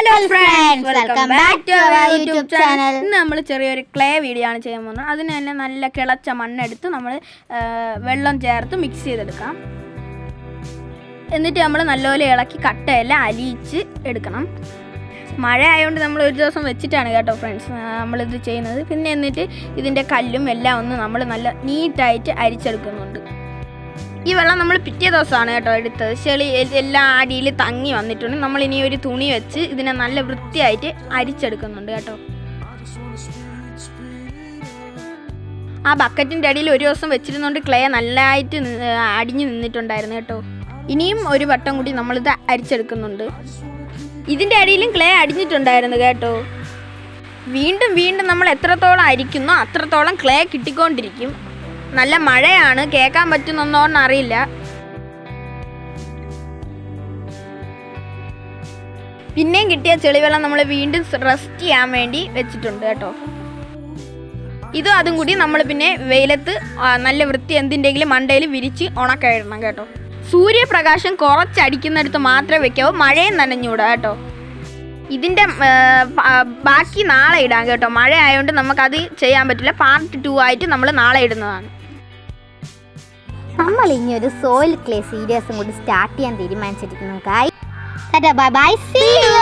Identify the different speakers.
Speaker 1: Hello friends, welcome back to our YouTube channel.
Speaker 2: ഇന്ന് നമ്മൾ ചെറിയൊരു ക്ലേ വീഡിയോ ആണ് ചെയ്യാൻ പോകുന്നത്. അതിന് തന്നെ നല്ല കിളച്ച മണ്ണെടുത്ത് നമ്മൾ വെള്ളം ചേർത്ത് മിക്സ് ചെയ്തെടുക്കാം. എന്നിട്ട് നമ്മൾ നല്ലപോലെ ഇളക്കി കട്ടയെല്ലാം അലിയിച്ച് എടുക്കണം. മഴ ആയതുകൊണ്ട് നമ്മൾ ഒരു ദിവസം വെച്ചിട്ടാണ് കേട്ടോ ഫ്രണ്ട്സ് നമ്മളിത് ചെയ്യുന്നത്. പിന്നെ എന്നിട്ട് ഇതിൻ്റെ കല്ലും എല്ലാം ഒന്ന് നമ്മൾ നല്ല നീറ്റായിട്ട് അരിച്ചെടുക്കുന്നുണ്ട്. ഈ വെള്ളം നമ്മൾ പിറ്റേ ദിവസമാണ് കേട്ടോ എടുത്തത്. ചെളി എല്ലാ അടിയിൽ തങ്ങി വന്നിട്ടുണ്ട്. നമ്മളിനി ഒരു തുണി വെച്ച് ഇതിനെ നല്ല വൃത്തിയായിട്ട് അരിച്ചെടുക്കുന്നുണ്ട് കേട്ടോ. ആ ബക്കറ്റിൻ്റെ അടിയിൽ ഒരു ദിവസം വെച്ചിരുന്നുകൊണ്ട് ക്ലേ നല്ലതായിട്ട് അടിഞ്ഞു നിന്നിട്ടുണ്ടായിരുന്നു കേട്ടോ. ഇനിയും ഒരു വട്ടം കൂടി നമ്മളിത് അരിച്ചെടുക്കുന്നുണ്ട്. ഇതിൻ്റെ അടിയിലും ക്ലേ അടിഞ്ഞിട്ടുണ്ടായിരുന്നു കേട്ടോ. വീണ്ടും വീണ്ടും നമ്മൾ എത്രത്തോളം അരിക്കുന്നോ അത്രത്തോളം ക്ലേ കിട്ടിക്കൊണ്ടിരിക്കും. നല്ല മഴയാണ്, കേൾക്കാൻ പറ്റുന്നൊന്നും അറിയില്ല. പിന്നെയും കിട്ടിയ ചെളിവെള്ളം നമ്മൾ വീണ്ടും റെസ്റ്റ് ചെയ്യാൻ വേണ്ടി വെച്ചിട്ടുണ്ട് കേട്ടോ. ഇതും അതും കൂടി നമ്മൾ പിന്നെ വെയിലത്ത് നല്ല വൃത്തി എന്തിൻ്റെങ്കിലും മണ്ടയിൽ വിരിച്ച് ഉണക്കിടണം കേട്ടോ. സൂര്യപ്രകാശം കുറച്ചടിക്കുന്നിടത്ത് മാത്രമേ വെക്കാവൂ, മഴയും നനഞ്ഞൂടാ കേട്ടോ. ഇതിൻ്റെ ബാക്കി നാളെ ഇടാം കേട്ടോ. മഴ ആയതുകൊണ്ട് നമുക്കത് ചെയ്യാൻ പറ്റില്ല. പാർട്ട് 2 ആയിട്ട് നമ്മൾ നാളെ ഇടുന്നതാണ്.
Speaker 1: നമ്മൾ ഇനി ഒരു സോയിൽ ക്ലേ സീരീസും കൂടി സ്റ്റാർട്ട് ചെയ്യാൻ തീരുമാനിച്ചിരിക്കുന്നു. Bye bye, see U.